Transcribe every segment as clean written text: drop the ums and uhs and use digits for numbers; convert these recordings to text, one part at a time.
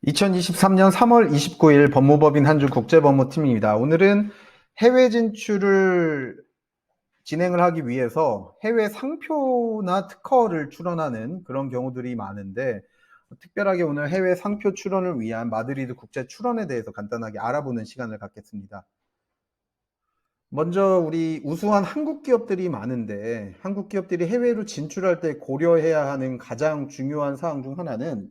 2023년 3월 29일 법무법인 한주 국제법무팀입니다. 오늘은 해외 진출을 진행을 하기 위해서 해외 상표나 특허를 출원하는 그런 경우들이 많은데, 특별하게 오늘 해외 상표 출원을 위한 마드리드 국제 출원에 대해서 간단하게 알아보는 시간을 갖겠습니다. 먼저 우리 우수한 한국 기업들이 많은데, 한국 기업들이 해외로 진출할 때 고려해야 하는 가장 중요한 사항 중 하나는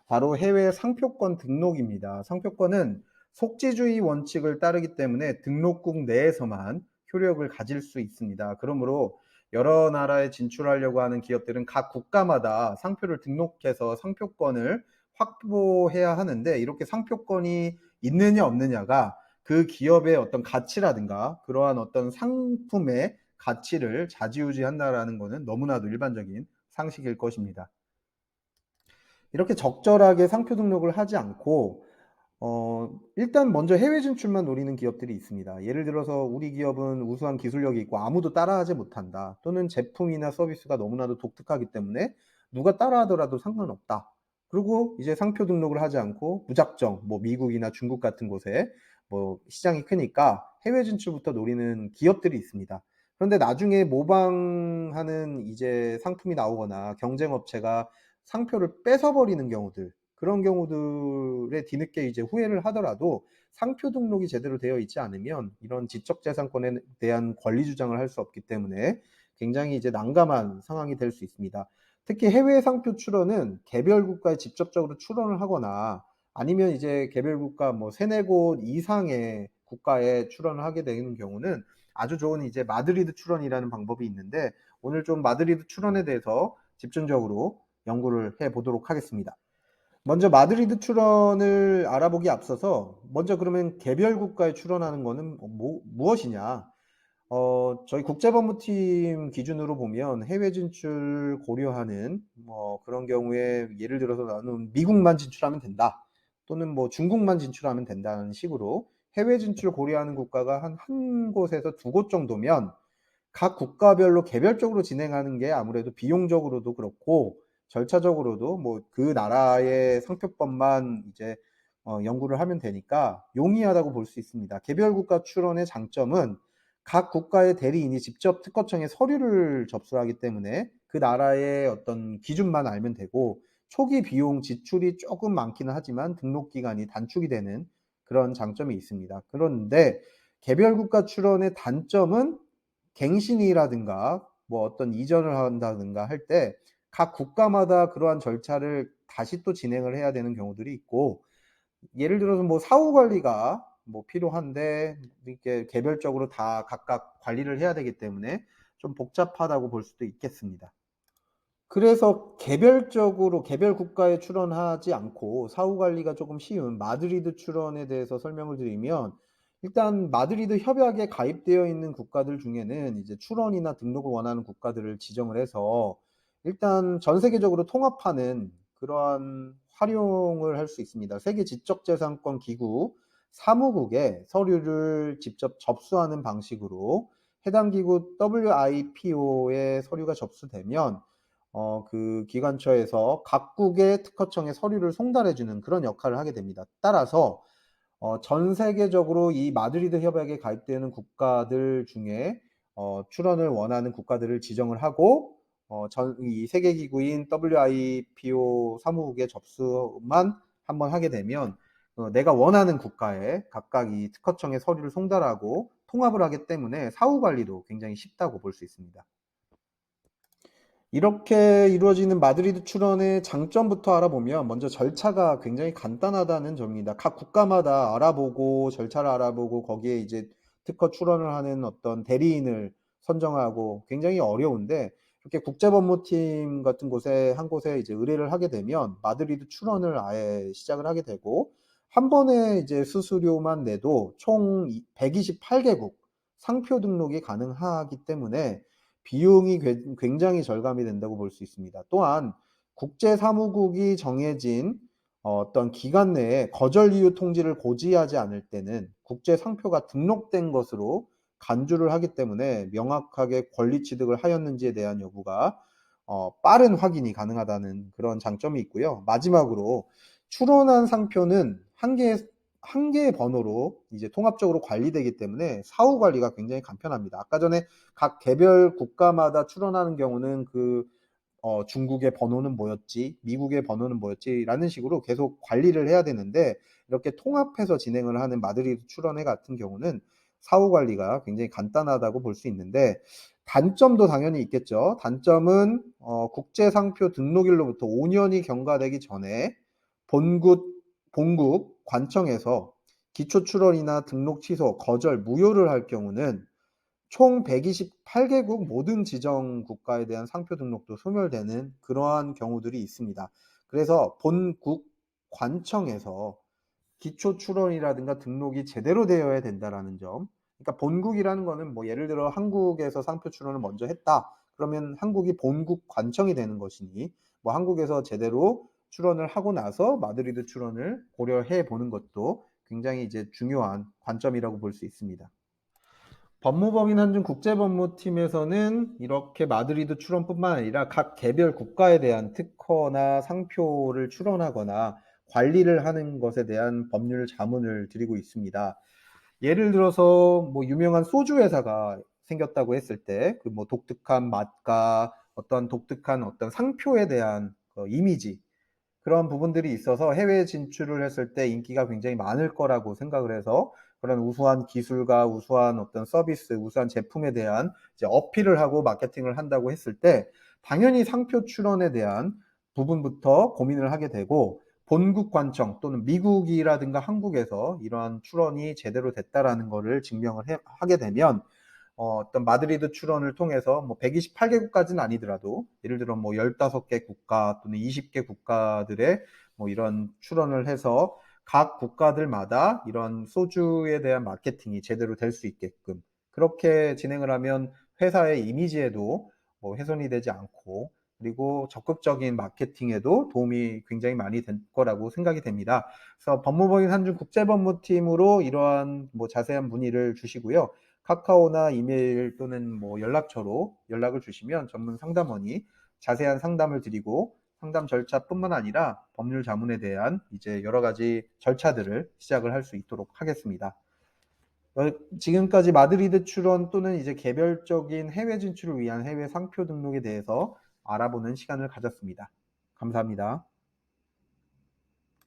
바로 해외 상표권 등록입니다. 상표권은 속지주의 원칙을 따르기 때문에 등록국 내에서만 효력을 가질 수 있습니다. 그러므로 여러 나라에 진출하려고 하는 기업들은 각 국가마다 상표를 등록해서 상표권을 확보해야 하는데, 이렇게 상표권이 있느냐 없느냐가 그 기업의 어떤 가치라든가 그러한 어떤 상품의 가치를 좌지우지한다라는 것은 너무나도 일반적인 상식일 것입니다. 이렇게 적절하게 상표 등록을 하지 않고 일단 먼저 해외 진출만 노리는 기업들이 있습니다. 예를 들어서 우리 기업은 우수한 기술력이 있고 아무도 따라하지 못한다, 또는 제품이나 서비스가 너무나도 독특하기 때문에 누가 따라하더라도 상관없다. 그리고 이제 상표 등록을 하지 않고 무작정 뭐 미국이나 중국 같은 곳에 뭐 시장이 크니까 해외 진출부터 노리는 기업들이 있습니다. 그런데 나중에 모방하는 이제 상품이 나오거나 경쟁업체가 상표를 뺏어버리는 경우들, 그런 경우들에 뒤늦게 이제 후회를 하더라도 상표 등록이 제대로 되어 있지 않으면 이런 지적재산권에 대한 권리 주장을 할 수 없기 때문에 굉장히 이제 난감한 상황이 될 수 있습니다. 특히 해외 상표 출원은 개별 국가에 직접적으로 출원을 하거나 아니면 이제 개별 국가 뭐 세네 곳 이상의 국가에 출원을 하게 되는 경우는 아주 좋은 이제 마드리드 출원이라는 방법이 있는데, 오늘 좀 마드리드 출원에 대해서 집중적으로 연구를 해 보도록 하겠습니다. 먼저 마드리드 출원을 알아보기 앞서서 먼저 그러면 개별 국가에 출원하는 것은 무엇이냐? 저희 국제법무팀 기준으로 보면 해외 진출 고려하는 뭐 그런 경우에 예를 들어서 나는 미국만 진출하면 된다, 또는 뭐 중국만 진출하면 된다는 식으로 해외 진출 고려하는 국가가 한 곳에서 두 곳 정도면 각 국가별로 개별적으로 진행하는 게 아무래도 비용적으로도 그렇고 절차적으로도 뭐 그 나라의 상표법만 이제 연구를 하면 되니까 용이하다고 볼 수 있습니다. 개별 국가 출원의 장점은 각 국가의 대리인이 직접 특허청에 서류를 접수하기 때문에 그 나라의 어떤 기준만 알면 되고, 초기 비용 지출이 조금 많기는 하지만 등록 기간이 단축이 되는 그런 장점이 있습니다. 그런데 개별 국가 출원의 단점은 갱신이라든가 뭐 어떤 이전을 한다든가 할 때 각 국가마다 그러한 절차를 다시 또 진행을 해야 되는 경우들이 있고, 예를 들어서 뭐 사후 관리가 뭐 필요한데 이렇게 개별적으로 다 각각 관리를 해야 되기 때문에 좀 복잡하다고 볼 수도 있겠습니다. 그래서 개별적으로 개별 국가에 출원하지 않고 사후 관리가 조금 쉬운 마드리드 출원에 대해서 설명을 드리면, 일단 마드리드 협약에 가입되어 있는 국가들 중에는 이제 출원이나 등록을 원하는 국가들을 지정을 해서 일단 전 세계적으로 통합하는 그러한 활용을 할 수 있습니다. 세계 지적재산권 기구 사무국에 서류를 직접 접수하는 방식으로 해당 기구 WIPO에 서류가 접수되면 그 기관처에서 각국의 특허청에 서류를 송달해주는 그런 역할을 하게 됩니다. 따라서 전 세계적으로 이 마드리드 협약에 가입되는 국가들 중에 출원을 원하는 국가들을 지정을 하고 이 세계기구인 WIPO 사무국에 접수만 한번 하게 되면 내가 원하는 국가에 각각 이 특허청에 서류를 송달하고 통합을 하기 때문에 사후 관리도 굉장히 쉽다고 볼 수 있습니다. 이렇게 이루어지는 마드리드 출원의 장점부터 알아보면 먼저 절차가 굉장히 간단하다는 점입니다. 각 국가마다 알아보고 절차를 알아보고 거기에 이제 특허 출원을 하는 어떤 대리인을 선정하고 굉장히 어려운데, 이렇게 국제법무팀 같은 곳에 한 곳에 이제 의뢰를 하게 되면 마드리드 출원을 아예 시작을 하게 되고, 한 번에 이제 수수료만 내도 총 128개국 상표 등록이 가능하기 때문에 비용이 굉장히 절감이 된다고 볼 수 있습니다. 또한 국제사무국이 정해진 어떤 기간 내에 거절 이유 통지를 고지하지 않을 때는 국제상표가 등록된 것으로 간주를 하기 때문에 명확하게 권리 취득을 하였는지에 대한 여부가 빠른 확인이 가능하다는 그런 장점이 있고요. 마지막으로 출원한 상표는 한 개의 번호로 이제 통합적으로 관리되기 때문에 사후 관리가 굉장히 간편합니다. 아까 전에 각 개별 국가마다 출원하는 경우는 중국의 번호는 뭐였지, 미국의 번호는 뭐였지 라는 식으로 계속 관리를 해야 되는데, 이렇게 통합해서 진행을 하는 마드리드 출원회 같은 경우는 사후 관리가 굉장히 간단하다고 볼 수 있는데, 단점도 당연히 있겠죠. 단점은 국제 상표 등록일로부터 5년이 경과되기 전에 본국 관청에서 기초 출원이나 등록 취소, 거절, 무효를 할 경우는 총 128개국 모든 지정 국가에 대한 상표 등록도 소멸되는 그러한 경우들이 있습니다. 그래서 본국 관청에서 기초 출원이라든가 등록이 제대로 되어야 된다라는 점. 그러니까 본국이라는 거는 뭐 예를 들어 한국에서 상표 출원을 먼저 했다. 그러면 한국이 본국 관청이 되는 것이니, 뭐 한국에서 제대로 출원을 하고 나서 마드리드 출원을 고려해 보는 것도 굉장히 이제 중요한 관점이라고 볼 수 있습니다. 법무법인 한중 국제법무팀에서는 이렇게 마드리드 출원뿐만 아니라 각 개별 국가에 대한 특허나 상표를 출원하거나 관리를 하는 것에 대한 법률 자문을 드리고 있습니다. 예를 들어서 뭐 유명한 소주 회사가 생겼다고 했을 때 그 뭐 독특한 맛과 어떤 독특한 어떤 상표에 대한 이미지, 그런 부분들이 있어서 해외 진출을 했을 때 인기가 굉장히 많을 거라고 생각을 해서, 그런 우수한 기술과 우수한 어떤 서비스, 우수한 제품에 대한 이제 어필을 하고 마케팅을 한다고 했을 때 당연히 상표 출원에 대한 부분부터 고민을 하게 되고, 본국 관청 또는 미국이라든가 한국에서 이러한 출원이 제대로 됐다라는 것을 하게 되면 어떤 마드리드 출원을 통해서 뭐 128개국까지는 아니더라도 예를 들어 뭐 15개 국가 또는 20개 국가들의 뭐 이런 출원을 해서 각 국가들마다 이런 소주에 대한 마케팅이 제대로 될 수 있게끔 그렇게 진행을 하면 회사의 이미지에도 뭐 훼손이 되지 않고, 그리고 적극적인 마케팅에도 도움이 굉장히 많이 될 거라고 생각이 됩니다. 그래서 법무법인 한중 국제법무팀으로 이러한 뭐 자세한 문의를 주시고요. 카카오나 이메일 또는 뭐 연락처로 연락을 주시면 전문 상담원이 자세한 상담을 드리고, 상담 절차뿐만 아니라 법률 자문에 대한 이제 여러 가지 절차들을 시작을 할 수 있도록 하겠습니다. 지금까지 마드리드 출원 또는 이제 개별적인 해외 진출을 위한 해외 상표 등록에 대해서 알아보는 시간을 가졌습니다. 감사합니다.